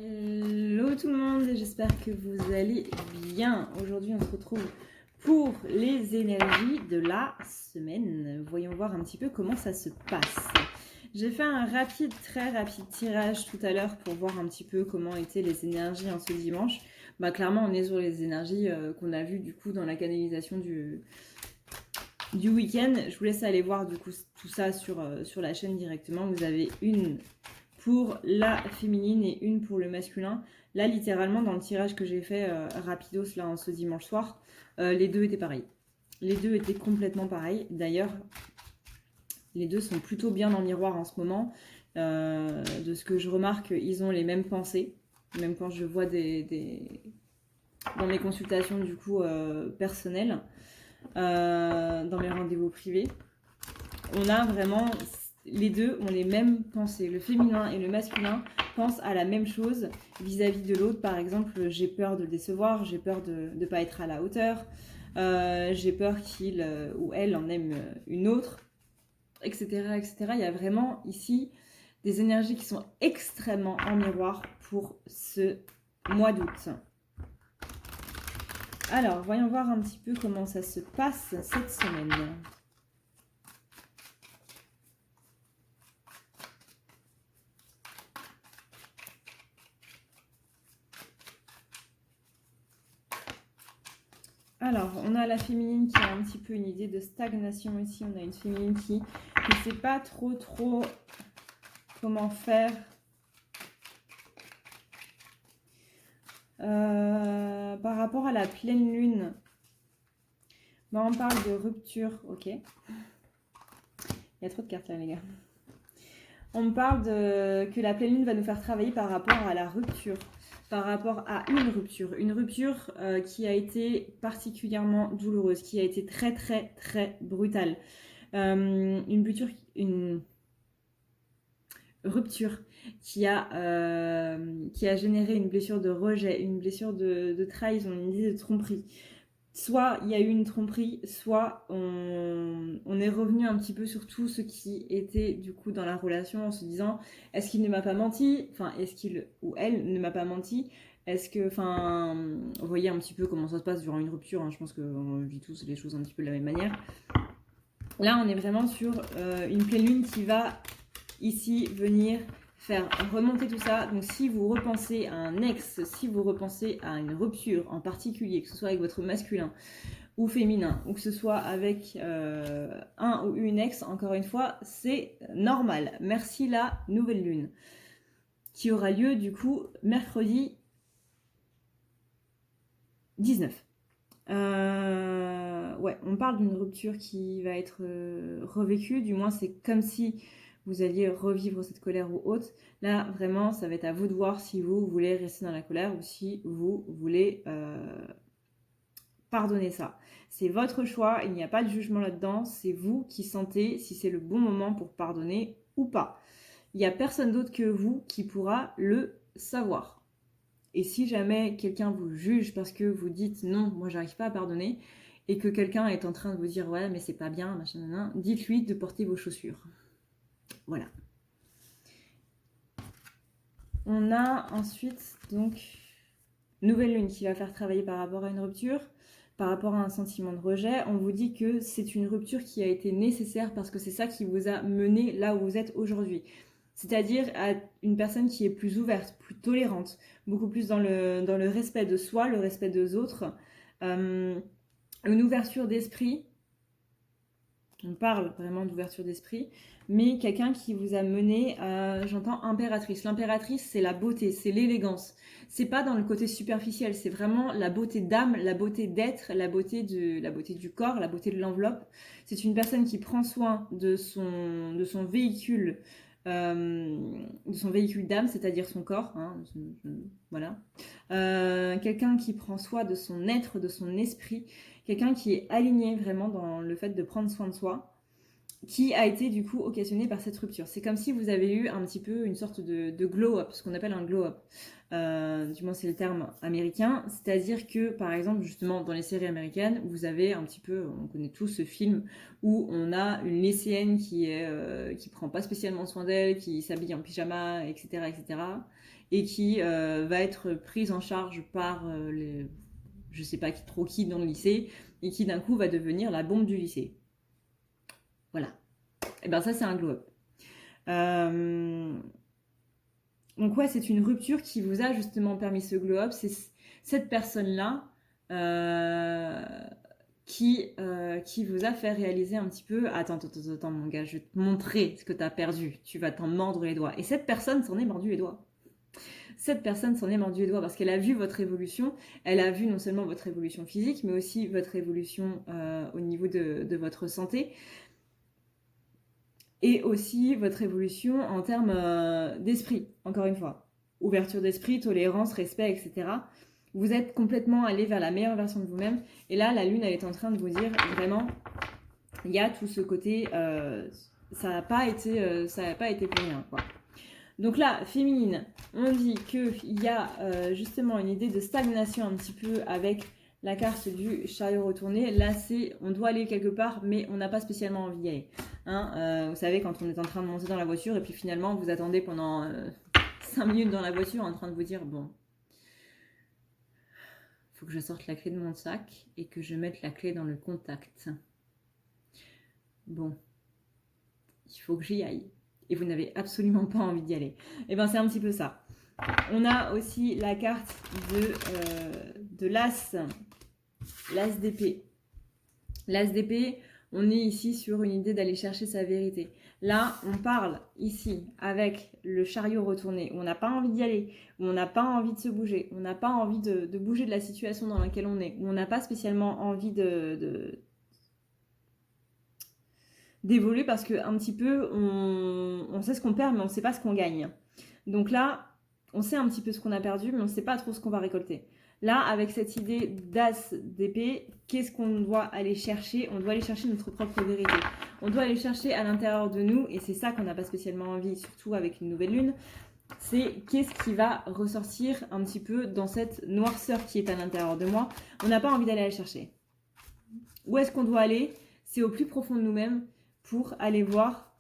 Hello tout le monde, j'espère que vous allez bien. Aujourd'hui on se retrouve pour les énergies de la semaine. Voyons voir un petit peu comment ça se passe. J'ai fait un très rapide tirage tout à l'heure pour voir un petit peu comment étaient les énergies en ce dimanche. Clairement on est sur les énergies qu'on a vues du coup dans la canalisation du week-end. Je vous laisse aller voir du coup tout ça sur la chaîne directement. Vous avez une pour la féminine et une pour le masculin. Là, littéralement, dans le tirage que j'ai fait rapidos là, en ce dimanche soir, les deux étaient pareils. Les deux étaient complètement pareils. D'ailleurs, les deux sont plutôt bien en miroir en ce moment. De ce que je remarque, ils ont les mêmes pensées. Même quand je vois dans mes consultations du coup personnelles, dans mes rendez-vous privés, on a vraiment... Les deux ont les mêmes pensées. Le féminin et le masculin pensent à la même chose vis-à-vis de l'autre. Par exemple, j'ai peur de le décevoir, j'ai peur de ne pas être à la hauteur, j'ai peur qu'il ou elle en aime une autre, etc., etc. Il y a vraiment ici des énergies qui sont extrêmement en miroir pour ce mois d'août. Alors, voyons voir un petit peu comment ça se passe cette semaine. Alors, on a la féminine qui a un petit peu une idée de stagnation ici. On a une féminine qui ne sait pas trop comment faire. Par rapport à la pleine lune, on parle de rupture, ok. Il y a trop de cartes là, les gars. On me parle que la pleine lune va nous faire travailler par rapport à la rupture. Par rapport à une rupture qui a été particulièrement douloureuse, qui a été très brutale. Une rupture qui a généré une blessure de rejet, une blessure de trahison, une idée de tromperie. Soit il y a eu une tromperie, soit on est revenu un petit peu sur tout ce qui était du coup dans la relation en se disant est-ce qu'il ne m'a pas menti, enfin est-ce qu'il ou elle ne m'a pas menti, est-ce que, enfin, vous voyez un petit peu comment ça se passe durant une rupture, hein, je pense qu'on vit tous les choses un petit peu de la même manière. Là on est vraiment sur une pleine lune qui va ici venir faire remonter tout ça. Donc si vous repensez à un ex, si vous repensez à une rupture en particulier, que ce soit avec votre masculin ou féminin, ou que ce soit avec un ou une ex, encore une fois, c'est normal. Merci la nouvelle lune, qui aura lieu du coup mercredi 19. Ouais, on parle d'une rupture qui va être revécue, du moins c'est comme si vous alliez revivre cette colère ou autre. Là, vraiment, ça va être à vous de voir si vous voulez rester dans la colère ou si vous voulez pardonner ça. C'est votre choix, il n'y a pas de jugement là-dedans, c'est vous qui sentez si c'est le bon moment pour pardonner ou pas. Il n'y a personne d'autre que vous qui pourra le savoir. Et si jamais quelqu'un vous juge parce que vous dites non, moi j'arrive pas à pardonner, et que quelqu'un est en train de vous dire ouais mais c'est pas bien, machin, dites-lui de porter vos chaussures. Voilà. On a ensuite donc nouvelle lune qui va faire travailler par rapport à une rupture, par rapport à un sentiment de rejet. On vous dit que c'est une rupture qui a été nécessaire parce que c'est ça qui vous a mené là où vous êtes aujourd'hui. C'est-à-dire à une personne qui est plus ouverte, plus tolérante, beaucoup plus dans le respect de soi, le respect des autres, une ouverture d'esprit. On parle vraiment d'ouverture d'esprit, mais quelqu'un qui vous a mené à, j'entends impératrice. L'impératrice, c'est la beauté, c'est l'élégance. C'est pas dans le côté superficiel, c'est vraiment la beauté d'âme, la beauté d'être, la beauté du corps, la beauté de l'enveloppe. C'est une personne qui prend soin de son véhicule, d'âme, c'est-à-dire son corps, hein, voilà. Quelqu'un qui prend soin de son être, de son esprit, quelqu'un qui est aligné vraiment dans le fait de prendre soin de soi. qui a été du coup occasionné par cette rupture. C'est comme si vous avez eu un petit peu une sorte de glow-up, ce qu'on appelle un glow-up. Du moins c'est le terme américain, c'est-à-dire que par exemple justement dans les séries américaines, vous avez un petit peu, on connaît tous ce film où on a une lycéenne qui prend pas spécialement soin d'elle, qui s'habille en pyjama, etc., etc., et qui va être prise en charge par je sais pas trop qui dans le lycée, et qui d'un coup va devenir la bombe du lycée. Voilà. Et bien ça c'est un glow-up. Donc ouais, c'est une rupture qui vous a justement permis ce glow-up. C'est cette personne-là qui vous a fait réaliser un petit peu, attends mon gars, je vais te montrer ce que tu as perdu. Tu vas t'en mordre les doigts. Et cette personne s'en est mordu les doigts. Cette personne s'en est mordu les doigts parce qu'elle a vu votre évolution. Elle a vu non seulement votre évolution physique, mais aussi votre évolution au niveau de votre santé. Et aussi votre évolution en termes d'esprit, encore une fois. Ouverture d'esprit, tolérance, respect, etc. Vous êtes complètement allé vers la meilleure version de vous-même. Et là, la Lune, elle est en train de vous dire, vraiment, il y a tout ce côté, ça n'a pas été pour rien, quoi. Donc là, féminine, on dit qu'il y a justement une idée de stagnation un petit peu avec la carte du chariot retourné. Là, c'est on doit aller quelque part, mais on n'a pas spécialement envie d'y aller. Hein, vous savez, quand on est en train de monter dans la voiture et puis finalement, vous attendez pendant 5 minutes dans la voiture en train de vous dire, bon, il faut que je sorte la clé de mon sac et que je mette la clé dans le contact. Bon, il faut que j'y aille. Et vous n'avez absolument pas envie d'y aller. Et bien, c'est un petit peu ça. On a aussi la carte de l'As d'épée. L'As d'épée, on est ici sur une idée d'aller chercher sa vérité. Là, on parle ici avec le chariot retourné, où on n'a pas envie d'y aller, où on n'a pas envie de se bouger, on n'a pas envie de bouger de la situation dans laquelle on est, où on n'a pas spécialement envie d'évoluer parce qu'un petit peu, on sait ce qu'on perd, mais on ne sait pas ce qu'on gagne. Donc là, on sait un petit peu ce qu'on a perdu, mais on ne sait pas trop ce qu'on va récolter. Là, avec cette idée d'as d'épée, qu'est-ce qu'on doit aller chercher? On doit aller chercher notre propre vérité. On doit aller chercher à l'intérieur de nous, et c'est ça qu'on n'a pas spécialement envie, surtout avec une nouvelle lune, c'est qu'est-ce qui va ressortir un petit peu dans cette noirceur qui est à l'intérieur de moi. On n'a pas envie d'aller la chercher. Où est-ce qu'on doit aller? C'est au plus profond de nous-mêmes pour aller voir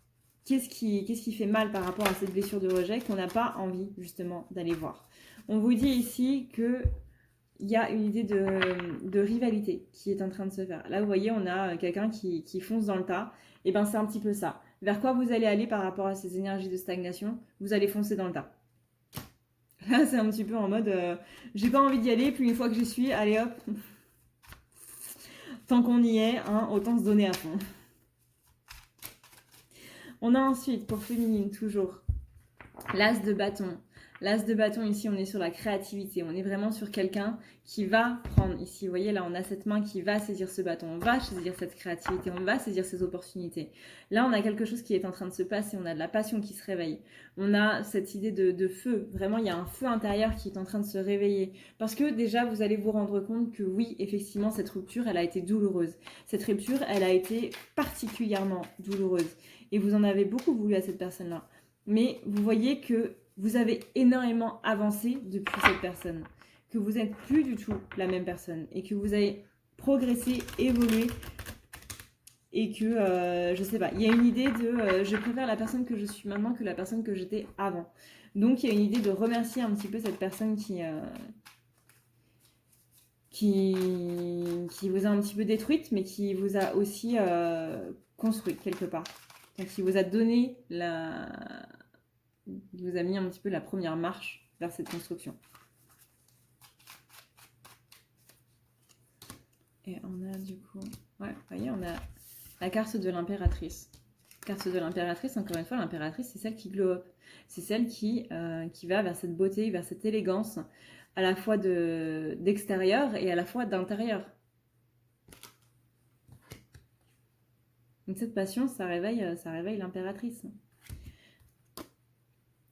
qu'est-ce qui fait mal par rapport à cette blessure de rejet qu'on n'a pas envie justement d'aller voir. On vous dit ici que il y a une idée de rivalité qui est en train de se faire. Là, vous voyez, on a quelqu'un qui fonce dans le tas. Et bien, c'est un petit peu ça. Vers quoi vous allez aller par rapport à ces énergies de stagnation? Vous allez foncer dans le tas. Là, c'est un petit peu en mode, j'ai pas envie d'y aller, puis une fois que j'y suis, allez hop. Tant qu'on y est, hein, autant se donner à fond. On a ensuite, pour féminine, toujours, l'as de bâton. L'as de bâton, ici, on est sur la créativité. On est vraiment sur quelqu'un qui va prendre, ici, vous voyez, là, on a cette main qui va saisir ce bâton. On va saisir cette créativité, on va saisir ces opportunités. Là, on a quelque chose qui est en train de se passer. On a de la passion qui se réveille. On a cette idée de feu. Vraiment, il y a un feu intérieur qui est en train de se réveiller. Parce que déjà, vous allez vous rendre compte que oui, effectivement, cette rupture, elle a été douloureuse. Cette rupture, elle a été particulièrement douloureuse. Et vous en avez beaucoup voulu à cette personne-là. Mais vous voyez que vous avez énormément avancé depuis cette personne, que vous n'êtes plus du tout la même personne et que vous avez progressé, évolué et que, je sais pas, il y a une idée de je préfère la personne que je suis maintenant que la personne que j'étais avant. Donc il y a une idée de remercier un petit peu cette personne qui vous a un petit peu détruite, mais qui vous a aussi construite quelque part. Donc qui vous a donné il vous a mis un petit peu la première marche vers cette construction. Et on a du coup... Ouais, vous voyez, on a la carte de l'impératrice. Carte de l'impératrice, encore une fois, l'impératrice, c'est celle qui glow up. C'est celle qui va vers cette beauté, vers cette élégance, à la fois d'extérieur et à la fois d'intérieur. Donc cette passion, ça réveille l'impératrice.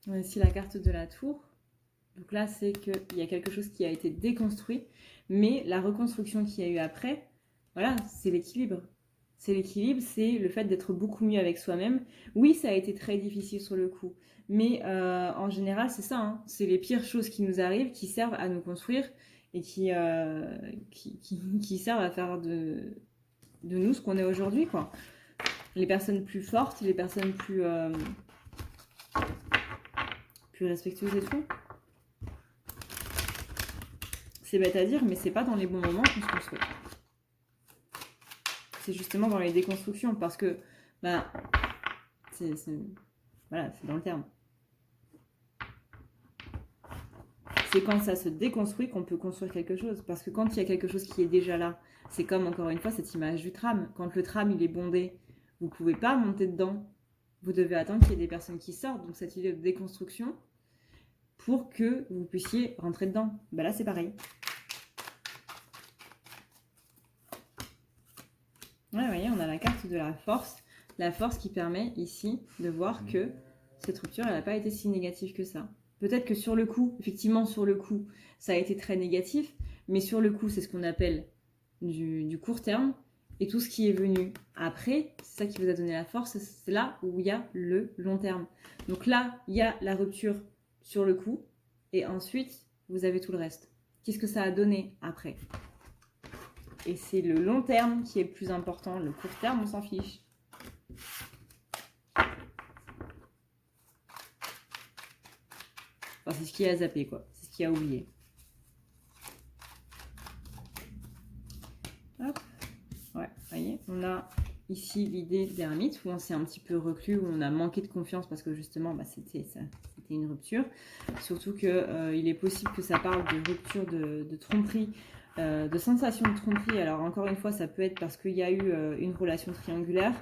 On a aussi la carte de la tour. Donc là, c'est qu'il y a quelque chose qui a été déconstruit, mais la reconstruction qu'il y a eu après, voilà, c'est l'équilibre. C'est l'équilibre, c'est le fait d'être beaucoup mieux avec soi-même. Oui, ça a été très difficile sur le coup, mais en général, c'est ça. Hein. C'est les pires choses qui nous arrivent, qui servent à nous construire et qui servent à faire de nous ce qu'on est aujourd'hui, quoi. Les personnes plus fortes, les personnes plus respectueuses et tout. C'est bête à dire, mais c'est pas dans les bons moments qu'on se construit. C'est justement dans les déconstructions, parce que bah, voilà, c'est dans le terme. C'est quand ça se déconstruit qu'on peut construire quelque chose. Parce que quand il y a quelque chose qui est déjà là, c'est comme encore une fois cette image du tram. Quand le tram il est bondé, vous ne pouvez pas monter dedans. Vous devez attendre qu'il y ait des personnes qui sortent. Donc cette idée de déconstruction pour que vous puissiez rentrer dedans. Ben là c'est pareil. Ouais, vous voyez, on a la carte de la force. La force qui permet ici de voir que cette rupture, elle n'a pas été si négative que ça. Peut-être que sur le coup, effectivement sur le coup, ça a été très négatif, mais sur le coup, c'est ce qu'on appelle du court terme. Et tout ce qui est venu après, c'est ça qui vous a donné la force, c'est là où il y a le long terme. Donc là, il y a la rupture sur le coup, et ensuite, vous avez tout le reste. Qu'est-ce que ça a donné après ? Et c'est le long terme qui est le plus important. Le court terme, on s'en fiche. Enfin, c'est ce qui a zappé, quoi. C'est ce qui a oublié. Hop. Ouais, vous voyez, on a ici l'idée d'ermite, où on s'est un petit peu reclus, où on a manqué de confiance, parce que justement, bah, c'était une rupture. Surtout qu'il est possible que ça parle de rupture de tromperie, de sensation de tromperie. Alors encore une fois, ça peut être parce qu'il y a eu une relation triangulaire,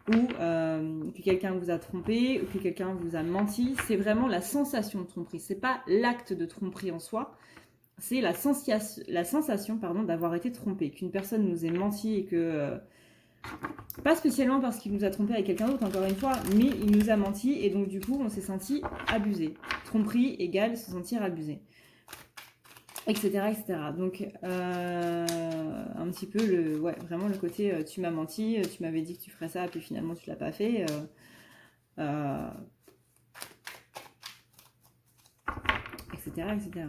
ou que quelqu'un vous a trompé, ou que quelqu'un vous a menti. C'est vraiment la sensation de tromperie. C'est pas l'acte de tromperie en soi, c'est la sensation d'avoir été trompé. Qu'une personne nous ait menti et que... pas spécialement parce qu'il nous a trompé avec quelqu'un d'autre, encore une fois, mais il nous a menti et donc du coup, on s'est senti abusé. Tromperie égale se sentir abusé. Etc. etc. Donc, un petit peu, vraiment le côté tu m'as menti, tu m'avais dit que tu ferais ça, puis finalement tu l'as pas fait. Etc. etc.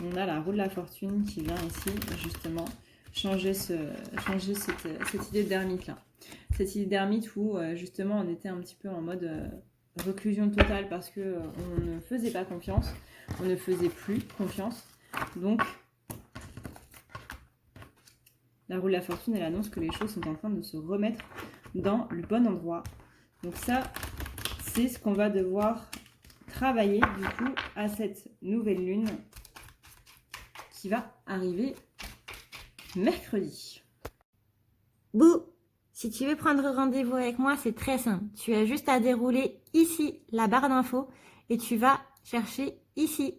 On a la roue de la fortune qui vient ici, justement, changer cette idée d'ermite là. Cette idée d'ermite où, justement, on était un petit peu en mode reclusion totale parce qu'on ne faisait pas confiance, on ne faisait plus confiance. Donc, la roue de la fortune, elle annonce que les choses sont en train de se remettre dans le bon endroit. Donc ça, c'est ce qu'on va devoir travailler, du coup, à cette nouvelle lune qui va arriver mercredi. Bouh! Si tu veux prendre rendez-vous avec moi, c'est très simple. Tu as juste à dérouler ici la barre d'infos et tu vas chercher ici.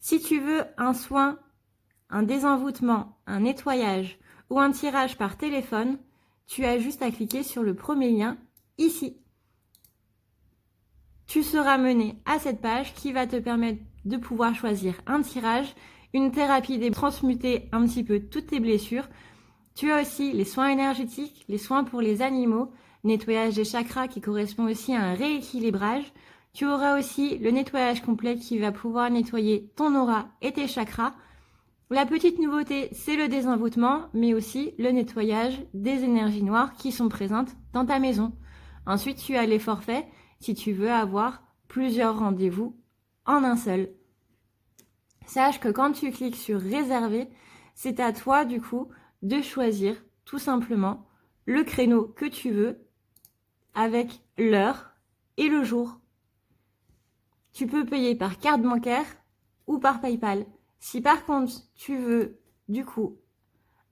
Si tu veux un soin, un désenvoûtement, un nettoyage ou un tirage par téléphone, tu as juste à cliquer sur le premier lien ici. Tu seras mené à cette page qui va te permettre de pouvoir choisir un tirage, une thérapie transmuter un petit peu toutes tes blessures. Tu as aussi les soins énergétiques, les soins pour les animaux, nettoyage des chakras qui correspond aussi à un rééquilibrage. Tu auras aussi le nettoyage complet qui va pouvoir nettoyer ton aura et tes chakras. La petite nouveauté, c'est le désenvoûtement, mais aussi le nettoyage des énergies noires qui sont présentes dans ta maison. Ensuite, tu as les forfaits si tu veux avoir plusieurs rendez-vous en un seul. Sache que quand tu cliques sur réserver, c'est à toi du coup de choisir tout simplement le créneau que tu veux avec l'heure et le jour. Tu peux payer par carte bancaire ou par PayPal. Si par contre tu veux du coup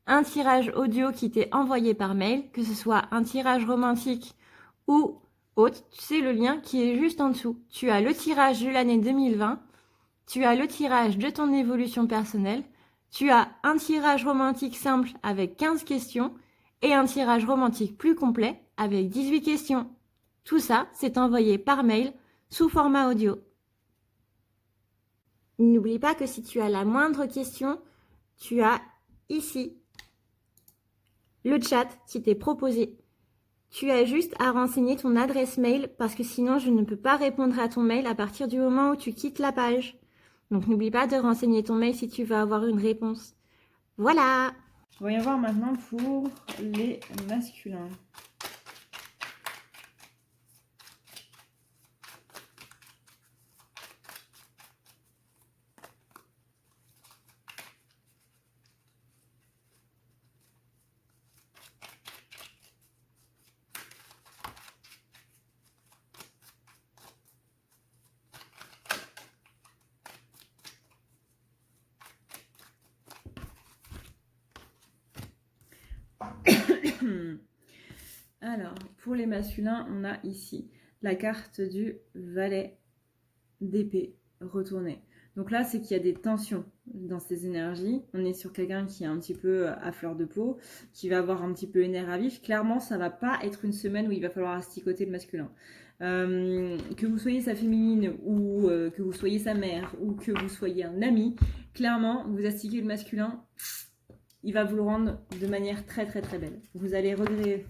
un tirage audio qui t'est envoyé par mail, que ce soit un tirage romantique ou autre, c'est le lien qui est juste en dessous. Tu as le tirage de l'année 2020, tu as le tirage de ton évolution personnelle, tu as un tirage romantique simple avec 15 questions et un tirage romantique plus complet avec 18 questions. Tout ça, c'est envoyé par mail sous format audio. N'oublie pas que si tu as la moindre question, tu as ici le chat qui t'est proposé. Tu as juste à renseigner ton adresse mail parce que sinon je ne peux pas répondre à ton mail à partir du moment où tu quittes la page. Donc n'oublie pas de renseigner ton mail si tu veux avoir une réponse. Voilà! Voyons voir maintenant pour les masculins. Alors, pour les masculins, on a ici la carte du valet d'épée retournée. Donc là, c'est qu'il y a des tensions dans ces énergies. On est sur quelqu'un qui est un petit peu à fleur de peau, qui va avoir un petit peu les nerfs à vif. Clairement, ça va pas être une semaine où il va falloir asticoter le masculin. Que vous soyez sa féminine ou que vous soyez sa mère ou que vous soyez un ami, clairement, vous astiquez le masculin, il va vous le rendre de manière très très très belle. Vous allez regretter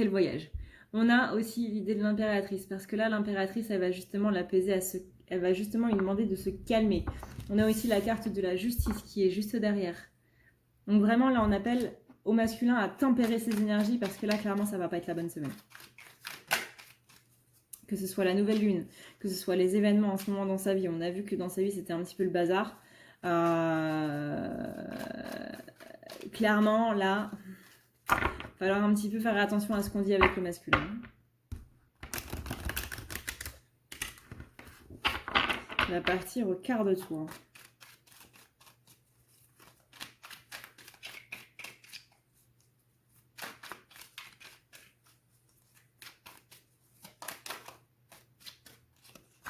le voyage. On a aussi l'idée de l'impératrice, parce que là, l'impératrice, elle va justement l'apaiser, elle va justement lui demander de se calmer. On a aussi la carte de la justice qui est juste derrière. Donc vraiment, là, on appelle au masculin à tempérer ses énergies, parce que là, clairement, ça va pas être la bonne semaine. Que ce soit la nouvelle lune, que ce soit les événements en ce moment dans sa vie. On a vu que dans sa vie, c'était un petit peu le bazar. Clairement, là, il va falloir un petit peu faire attention à ce qu'on dit avec le masculin. On va partir au quart de tour.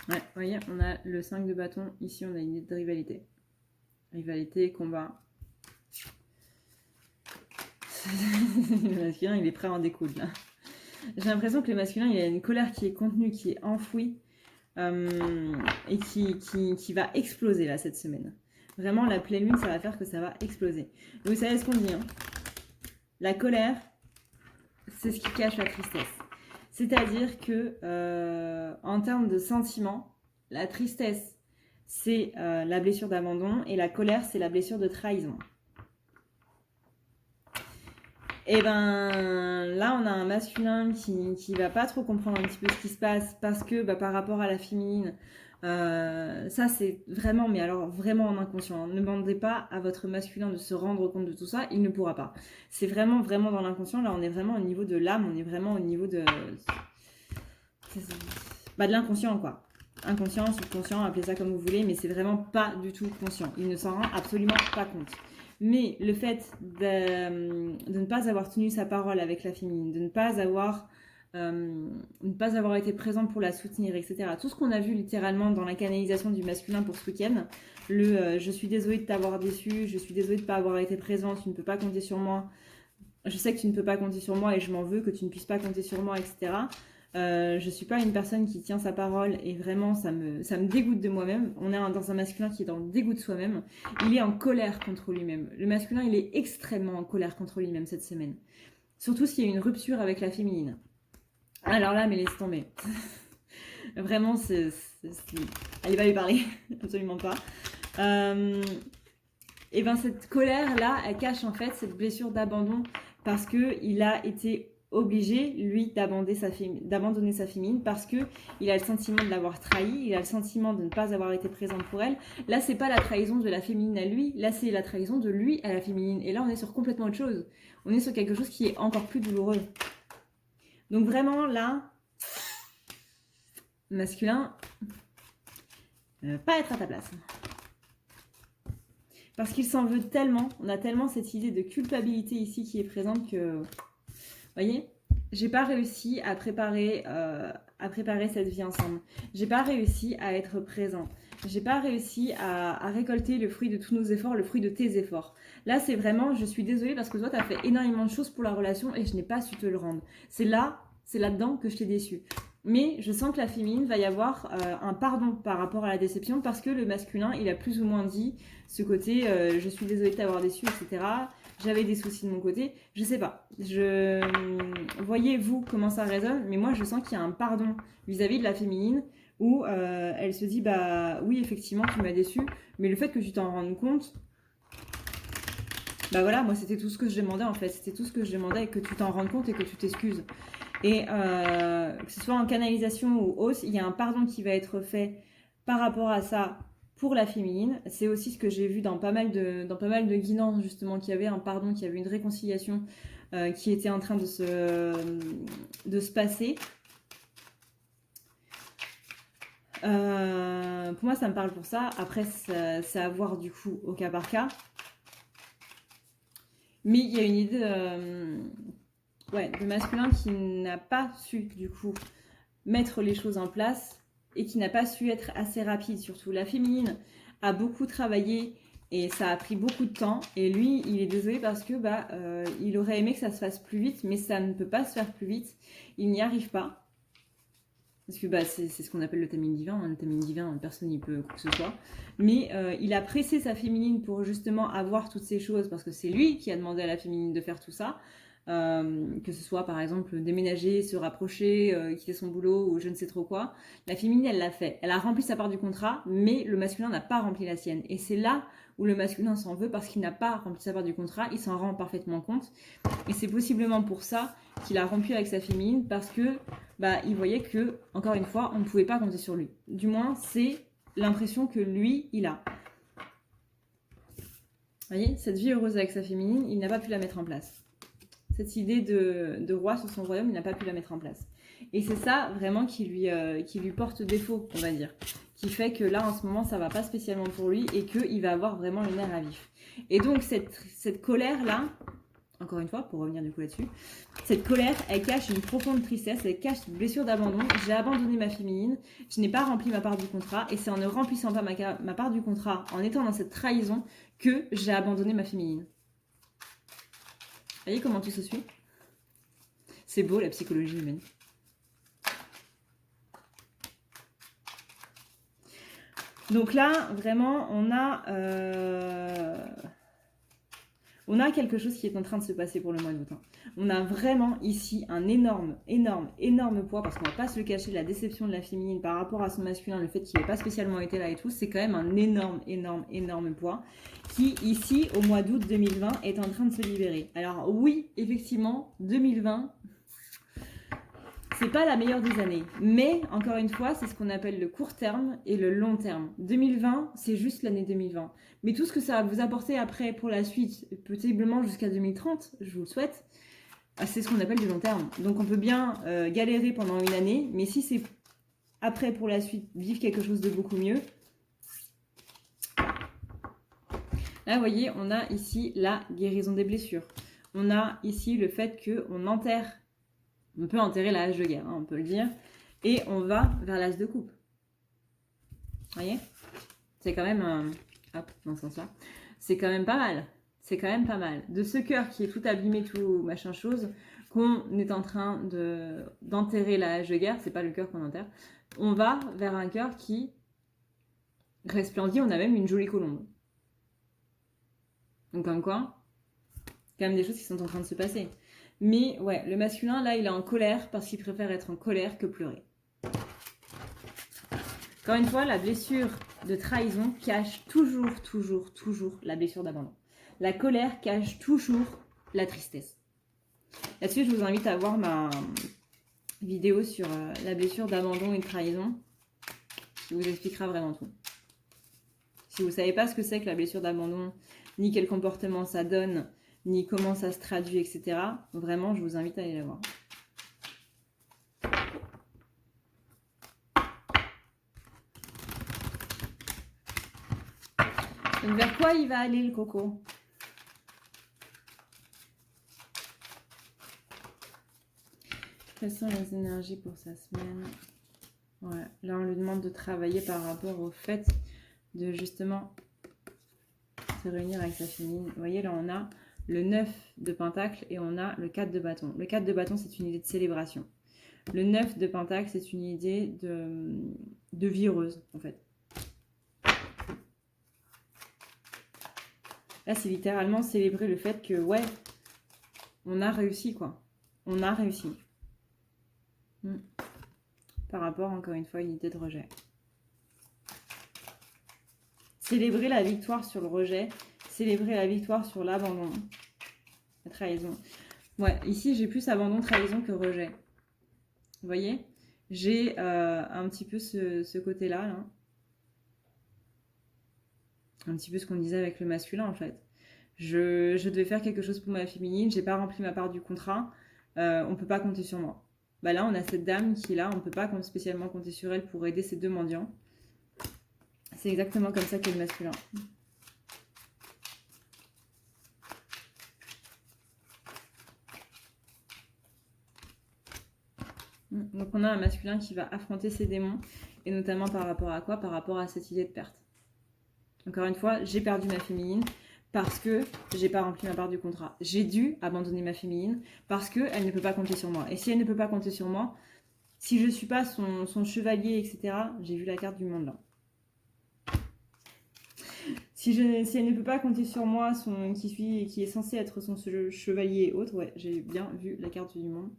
Ouais, vous voyez, on a le 5 de bâton. Ici, on a une idée de rivalité. Rivalité, combat. Le masculin, il est prêt à en découdre, là. J'ai l'impression que le masculin, il a une colère qui est contenue, qui est enfouie et qui va exploser, là, cette semaine. Vraiment, la pleine lune, ça va faire que ça va exploser. Et vous savez ce qu'on dit, hein, la colère, c'est ce qui cache la tristesse. C'est-à-dire que, en termes de sentiments, la tristesse, c'est la blessure d'abandon et la colère, c'est la blessure de trahison. Et ben là, on a un masculin qui va pas trop comprendre un petit peu ce qui se passe parce que par rapport à la féminine, ça c'est vraiment, mais alors vraiment en inconscient. Ne demandez pas à votre masculin de se rendre compte de tout ça, il ne pourra pas. C'est vraiment, vraiment dans l'inconscient. Là, on est vraiment au niveau de l'âme, on est vraiment au niveau de l'inconscient, quoi. Inconscient, subconscient, appelez ça comme vous voulez, mais c'est vraiment pas du tout conscient. Il ne s'en rend absolument pas compte. Mais le fait de ne pas avoir tenu sa parole avec la féminine, de ne pas avoir été présent pour la soutenir, etc. Tout ce qu'on a vu littéralement dans la canalisation du masculin pour ce week-end, je suis désolée de t'avoir déçu, je suis désolée de ne pas avoir été présente, tu ne peux pas compter sur moi, je sais que tu ne peux pas compter sur moi et je m'en veux que tu ne puisses pas compter sur moi, etc. Je suis pas une personne qui tient sa parole et vraiment ça me dégoûte de moi-même. On est dans un masculin qui est dans le dégoût de soi-même. Il est en colère contre lui-même. Le masculin, il est extrêmement en colère contre lui-même cette semaine. Surtout s'il y a une rupture avec la féminine. Alors là, mais laisse tomber. Vraiment, allez pas lui parler, absolument pas. Et ben cette colère-là, elle cache en fait cette blessure d'abandon parce qu'il a été obligé, lui, d'abandonner sa féminine parce que il a le sentiment de l'avoir trahi, il a le sentiment de ne pas avoir été présent pour elle. Là, c'est pas la trahison de la féminine à lui, là, c'est la trahison de lui à la féminine. Et là, on est sur complètement autre chose. On est sur quelque chose qui est encore plus douloureux. Donc vraiment, là, masculin, pas être à ta place. Parce qu'il s'en veut tellement, on a tellement cette idée de culpabilité ici qui est présente que... Vous voyez, j'ai pas réussi à préparer cette vie ensemble. J'ai pas réussi à être présent. J'ai pas réussi à récolter le fruit de tous nos efforts, le fruit de tes efforts. Là, c'est vraiment, je suis désolée parce que toi, tu as fait énormément de choses pour la relation et je n'ai pas su te le rendre. C'est là-dedans que je t'ai déçu. Mais je sens que la féminine va y avoir un pardon par rapport à la déception parce que le masculin, il a plus ou moins dit ce côté je suis désolée de t'avoir déçu, etc. J'avais des soucis de mon côté. Je sais pas. Voyez-vous comment ça résonne, mais moi je sens qu'il y a un pardon vis-à-vis de la féminine où elle se dit bah oui, effectivement, tu m'as déçu, mais le fait que tu t'en rendes compte, bah voilà, moi c'était tout ce que je demandais en fait. C'était tout ce que je demandais et que tu t'en rendes compte et que tu t'excuses. Et que ce soit en canalisation ou hausse, il y a un pardon qui va être fait par rapport à ça pour la féminine. C'est aussi ce que j'ai vu dans pas mal de guidances justement, qu'il y avait un pardon, qu'il y avait une réconciliation qui était en train de se passer. Pour moi, ça me parle pour ça. Après, c'est à voir du coup au cas par cas. Mais il y a une idée de masculin qui n'a pas su du coup mettre les choses en place et qui n'a pas su être assez rapide. Surtout la féminine a beaucoup travaillé et ça a pris beaucoup de temps. Et lui, il est désolé parce que il aurait aimé que ça se fasse plus vite, mais ça ne peut pas se faire plus vite. Il n'y arrive pas. Parce que c'est ce qu'on appelle le timing divin. Le timing divin, personne n'y peut quoi que ce soit. Mais il a pressé sa féminine pour justement avoir toutes ces choses parce que c'est lui qui a demandé à la féminine de faire tout ça. Que ce soit par exemple déménager, se rapprocher, quitter son boulot ou je ne sais trop quoi. La féminine, elle l'a fait. Elle a rempli sa part du contrat, mais le masculin n'a pas rempli la sienne. Et c'est là où le masculin s'en veut parce qu'il n'a pas rempli sa part du contrat. Il s'en rend parfaitement compte. Et c'est possiblement pour ça qu'il a rompu avec sa féminine parce que il voyait que, encore une fois, on ne pouvait pas compter sur lui. Du moins, c'est l'impression que lui, il a. Vous voyez, cette vie heureuse avec sa féminine, il n'a pas pu la mettre en place. Cette idée de roi sur son royaume, il n'a pas pu la mettre en place. Et c'est ça vraiment qui lui porte défaut, on va dire. Qui fait que là, en ce moment, ça va pas spécialement pour lui et qu'il va avoir vraiment le nerf à vif. Et donc, cette colère-là, encore une fois, pour revenir du coup là-dessus, cette colère, elle cache une profonde tristesse, elle cache une blessure d'abandon. J'ai abandonné ma féminine, je n'ai pas rempli ma part du contrat, et c'est en ne remplissant pas ma part du contrat, en étant dans cette trahison, que j'ai abandonné ma féminine. Vous voyez comment tout se suit? C'est beau la psychologie humaine. Donc là, vraiment, on a quelque chose qui est en train de se passer pour le mois d'août. On a vraiment ici un énorme poids, parce qu'on ne va pas se le cacher, la déception de la féminine par rapport à son masculin, le fait qu'il n'ait pas spécialement été là et tout, c'est quand même un énorme poids qui, ici, au mois d'août 2020, est en train de se libérer. Alors oui, effectivement, 2020... c'est pas la meilleure des années, mais encore une fois, c'est ce qu'on appelle le court terme et le long terme. 2020, c'est juste l'année 2020. Mais tout ce que ça va vous apporter après pour la suite, possiblement jusqu'à 2030, je vous le souhaite, c'est ce qu'on appelle du long terme. Donc on peut bien galérer pendant une année, mais si c'est après pour la suite vivre quelque chose de beaucoup mieux. Là, vous voyez, on a ici la guérison des blessures. On a ici le fait qu'on enterre. On peut enterrer la hache de guerre, on peut le dire. Et on va vers l'as de coupe. Vous voyez? C'est quand même... hop, dans ce sens-là. C'est quand même pas mal. C'est quand même pas mal. De ce cœur qui est tout abîmé, tout machin chose, qu'on est en train d'enterrer la hache de guerre, c'est pas le cœur qu'on enterre, on va vers un cœur qui resplendit, on a même une jolie colombe. Donc comme quoi, quand même des choses qui sont en train de se passer. Mais ouais, le masculin, là, il est en colère parce qu'il préfère être en colère que pleurer. Encore une fois, la blessure de trahison cache toujours la blessure d'abandon. La colère cache toujours la tristesse. Là-dessus, je vous invite à voir ma vidéo sur la blessure d'abandon et de trahison qui vous expliquera vraiment tout. Si vous ne savez pas ce que c'est que la blessure d'abandon, ni quel comportement ça donne, ni comment ça se traduit, etc. Vraiment, je vous invite à aller la voir. Donc, vers quoi il va aller, le coco? Quelles sont les énergies pour sa semaine? Ouais, là, on lui demande de travailler par rapport au fait de, justement, se réunir avec sa féminine. Vous voyez, là, on a le 9 de pentacle et on a le 4 de bâton. Le 4 de bâton, c'est une idée de célébration. Le 9 de Pentacle, c'est une idée de vie heureuse, en fait. Là, c'est littéralement célébrer le fait que, ouais, on a réussi, quoi. On a réussi. Par rapport, encore une fois, à une idée de rejet. Célébrer la victoire sur le rejet. Célébrer la victoire sur l'abandon. La trahison. Ouais, ici, j'ai plus abandon, trahison que rejet. Vous voyez? J'ai un petit peu ce côté-là, là. Un petit peu ce qu'on disait avec le masculin, en fait. Je devais faire quelque chose pour ma féminine, j'ai pas rempli ma part du contrat, on peut pas compter sur moi. Bah là, on a cette dame qui est là, on peut pas spécialement compter sur elle pour aider ces deux mendiants. C'est exactement comme ça qu'est le masculin. Donc on a un masculin qui va affronter ses démons, et notamment par rapport à quoi? Par rapport à cette idée de perte. Encore une fois, j'ai perdu ma féminine parce que j'ai pas rempli ma part du contrat. J'ai dû abandonner ma féminine parce qu'elle ne peut pas compter sur moi. Et si elle ne peut pas compter sur moi, si je ne suis pas son chevalier, etc., j'ai vu la carte du monde là. Si elle ne peut pas compter sur moi, qui est censé être son chevalier et autres, ouais, j'ai bien vu la carte du monde.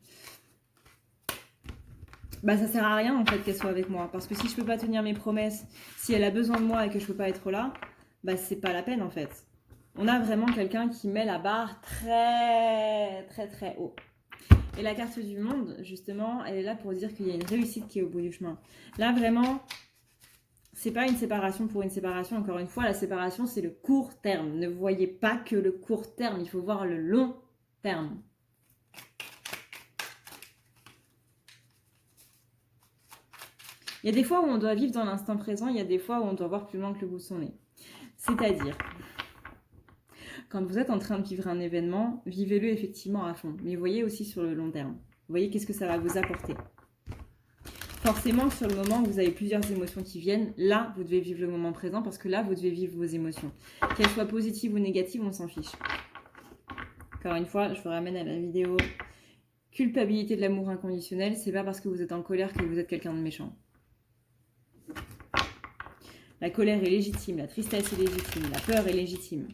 Bah ça sert à rien en fait qu'elle soit avec moi. Parce que si je peux pas tenir mes promesses, si elle a besoin de moi et que je peux pas être là, bah c'est pas la peine en fait. On a vraiment quelqu'un qui met la barre très très très haut. Et la carte du monde, justement, elle est là pour dire qu'il y a une réussite qui est au bout du chemin. Là vraiment, c'est pas une séparation pour une séparation. Encore une fois, la séparation c'est le court terme. Ne voyez pas que le court terme, il faut voir le long terme. Il y a des fois où on doit vivre dans l'instant présent, il y a des fois où on doit voir plus loin que le bout de son nez. C'est-à-dire, quand vous êtes en train de vivre un événement, vivez-le effectivement à fond. Mais voyez aussi sur le long terme. Voyez qu'est-ce que ça va vous apporter. Forcément, sur le moment où vous avez plusieurs émotions qui viennent, là, vous devez vivre le moment présent parce que là, vous devez vivre vos émotions. Qu'elles soient positives ou négatives, on s'en fiche. Encore une fois, je vous ramène à la vidéo culpabilité de l'amour inconditionnel. C'est pas parce que vous êtes en colère que vous êtes quelqu'un de méchant. La colère est légitime, la tristesse est légitime, la peur est légitime.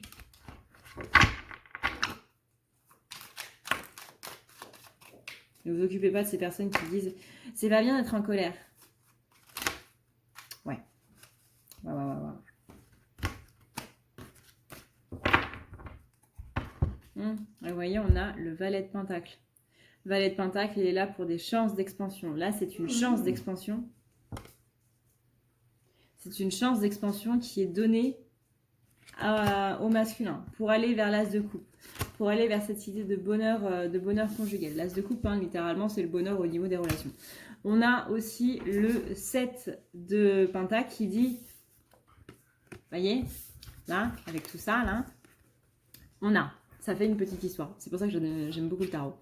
Ne vous occupez pas de ces personnes qui disent « c'est pas bien d'être en colère ». Ouais. Ouais. Vous voyez, on a le valet de Pentacle. Valet de Pentacle, il est là pour des chances d'expansion. Là, c'est une chance d'expansion. C'est une chance d'expansion qui est donnée au masculin pour aller vers l'as de coupe, pour aller vers cette idée de bonheur conjugal. L'as de coupe, hein, littéralement, c'est le bonheur au niveau des relations. On a aussi le 7 de Pentacle qui dit, voyez, là, avec tout ça, là, ça fait une petite histoire. C'est pour ça que j'aime beaucoup le tarot.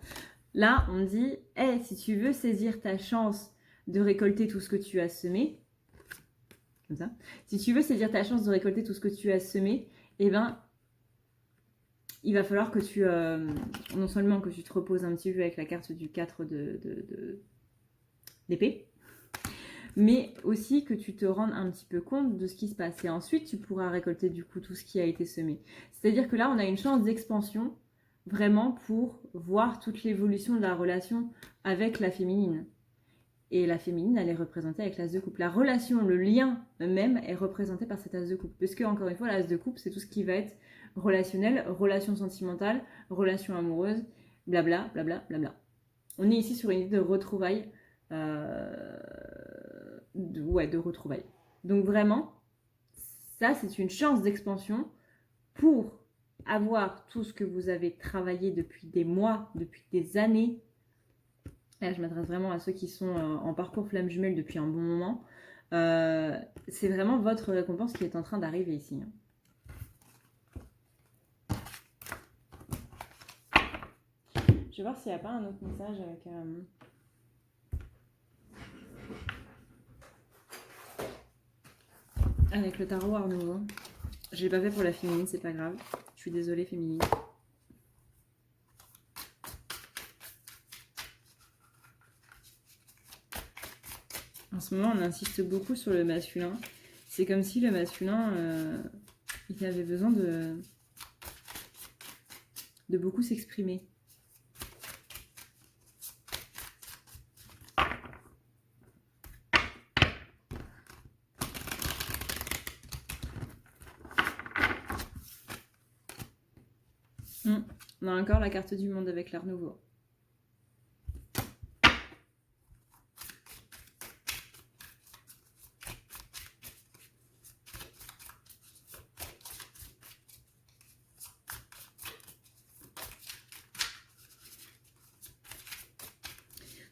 Là, on dit, hey, si tu veux saisir ta chance de récolter tout ce que tu as semé, comme ça. Si tu veux saisir ta chance de récolter tout ce que tu as semé, eh ben, il va falloir que tu, non seulement que tu te reposes un petit peu avec la carte du 4 d'épée, mais aussi que tu te rendes un petit peu compte de ce qui se passe. Et ensuite, tu pourras récolter du coup tout ce qui a été semé. C'est-à-dire que là, on a une chance d'expansion vraiment pour voir toute l'évolution de la relation avec la féminine. Et la féminine, elle est représentée avec l'as de coupe. La relation, le lien même est représenté par cet as de coupe. Parce que, encore une fois, l'as de coupe, c'est tout ce qui va être relationnel, relation sentimentale, relation amoureuse, blabla, blabla, blabla. On est ici sur une idée de retrouvailles. De retrouvailles. Donc vraiment, ça, c'est une chance d'expansion pour avoir tout ce que vous avez travaillé depuis des mois, depuis des années. Là, je m'adresse vraiment à ceux qui sont en parcours flamme jumelle depuis un bon moment. C'est vraiment votre récompense qui est en train d'arriver ici. Je vais voir s'il n'y a pas un autre message avec le tarot Art Nouveau. Je l'ai pas fait pour la féminine, c'est pas grave. Je suis désolée, féminine. En ce moment, on insiste beaucoup sur le masculin. C'est comme si le masculin, il avait besoin de beaucoup s'exprimer. On a encore la carte du monde avec l'art nouveau.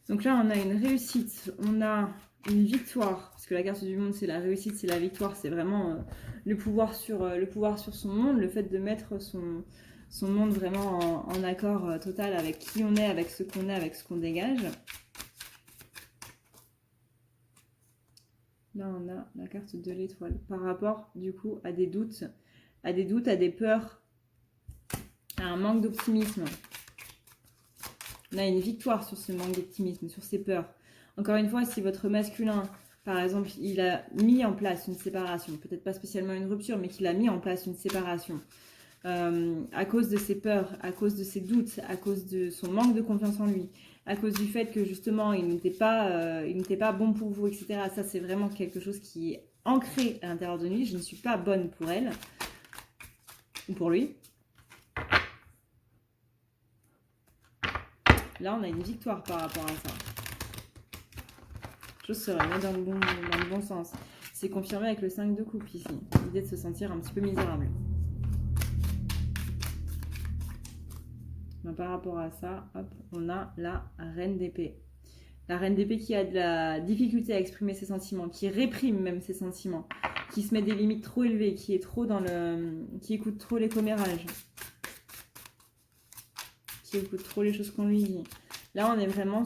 Donc là, on a une réussite, on a une victoire, parce que la carte du monde, c'est la réussite, c'est la victoire, c'est vraiment le pouvoir sur son monde, le fait de mettre son monde vraiment en accord total avec qui on est, avec ce qu'on est, avec ce qu'on dégage. Là, on a la carte de l'étoile par rapport, du coup, à des doutes, à des peurs, à un manque d'optimisme. On a une victoire sur ce manque d'optimisme, sur ces peurs. Encore une fois, si votre masculin, par exemple, il a mis en place une séparation, peut-être pas spécialement une rupture, mais qu'il a mis en place une séparation, à cause de ses peurs, à cause de ses doutes, à cause de son manque de confiance en lui, à cause du fait que justement il n'était pas bon pour vous, etc. Ça, c'est vraiment quelque chose qui est ancré à l'intérieur de lui. Je ne suis pas bonne pour elle ou pour lui. Là, on a une victoire par rapport à ça. Les choses se remettent dans le bon sens. C'est confirmé avec le 5 de coupe ici. L'idée de se sentir un petit peu misérable. Donc, par rapport à ça, hop, on a la reine d'épée. La reine d'épée qui a de la difficulté à exprimer ses sentiments, qui réprime même ses sentiments, qui se met des limites trop élevées, qui est trop qui écoute trop les commérages, qui écoute trop les choses qu'on lui dit. Là, on est vraiment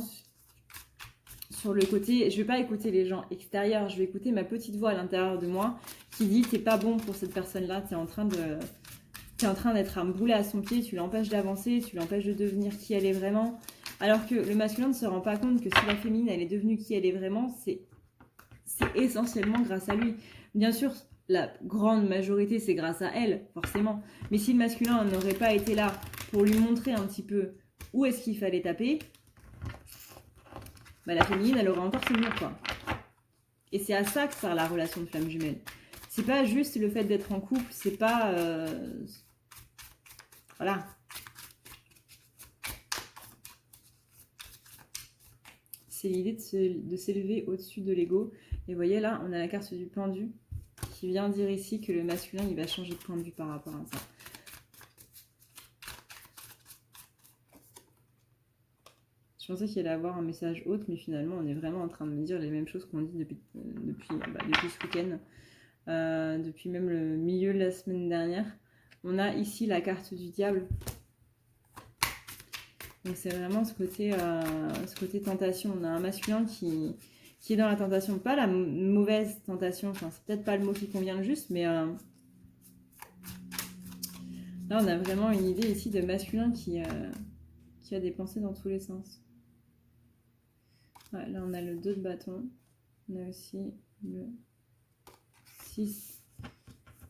sur le côté, je vais pas écouter les gens extérieurs, je vais écouter ma petite voix à l'intérieur de moi qui dit t'es pas bon pour cette personne-là, t'es en train d'être un boulet à son pied, tu l'empêches d'avancer, tu l'empêches de devenir qui elle est vraiment. Alors que le masculin ne se rend pas compte que si la féminine elle est devenue qui elle est vraiment, c'est essentiellement grâce à lui. Bien sûr, la grande majorité c'est grâce à elle, forcément. Mais si le masculin n'aurait pas été là pour lui montrer un petit peu où est-ce qu'il fallait taper, bah, la féminine elle aurait encore ses murs, quoi. Et c'est à ça que sert la relation de flamme jumelle. C'est pas juste le fait d'être en couple, c'est pas... Voilà. C'est l'idée de s'élever au-dessus de l'ego. Et vous voyez là, on a la carte du pendu qui vient dire ici que le masculin, il va changer de point de vue par rapport à ça. Je pensais qu'il allait avoir un message autre, mais finalement, on est vraiment en train de me dire les mêmes choses qu'on dit depuis ce week-end. Depuis même le milieu de la semaine dernière. On a ici la carte du diable. Donc c'est vraiment ce côté tentation. On a un masculin qui est dans la tentation. Pas la mauvaise tentation, enfin c'est peut-être pas le mot qui convient le juste, mais là on a vraiment une idée ici de masculin qui a des pensées dans tous les sens. Ouais, là on a le 2 de bâton. On a aussi le 6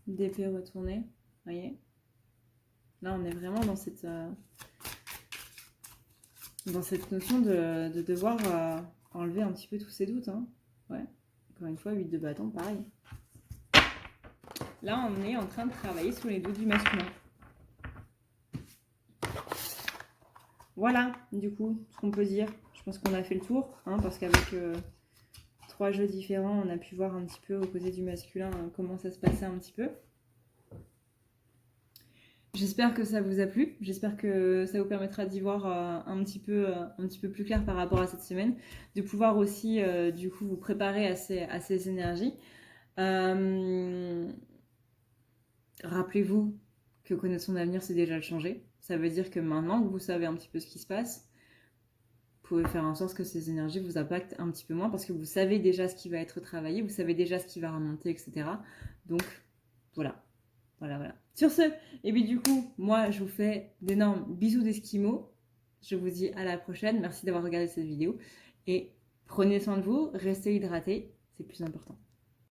d'épée retournée. Vous voyez? Là on est vraiment dans cette notion de devoir enlever un petit peu tous ces doutes. Hein. Ouais. Encore une fois, 8 de bâton, pareil. Là, on est en train de travailler sur les doutes du masculin. Voilà, du coup, ce qu'on peut dire. Je pense qu'on a fait le tour, hein, parce qu'avec 3 jeux différents, on a pu voir un petit peu aux côtés du masculin comment ça se passait un petit peu. J'espère que ça vous a plu, j'espère que ça vous permettra d'y voir un petit peu plus clair par rapport à cette semaine, de pouvoir aussi du coup vous préparer à ces énergies. Rappelez-vous que connaître son avenir, c'est déjà le changer. Ça veut dire que maintenant que vous savez un petit peu ce qui se passe, vous pouvez faire en sorte que ces énergies vous impactent un petit peu moins parce que vous savez déjà ce qui va être travaillé, vous savez déjà ce qui va remonter, etc. Donc voilà. Voilà. Sur ce, et puis du coup, moi je vous fais d'énormes bisous d'esquimaux. Je vous dis à la prochaine. Merci d'avoir regardé cette vidéo et Prenez soin de vous, restez hydratés, c'est le plus important.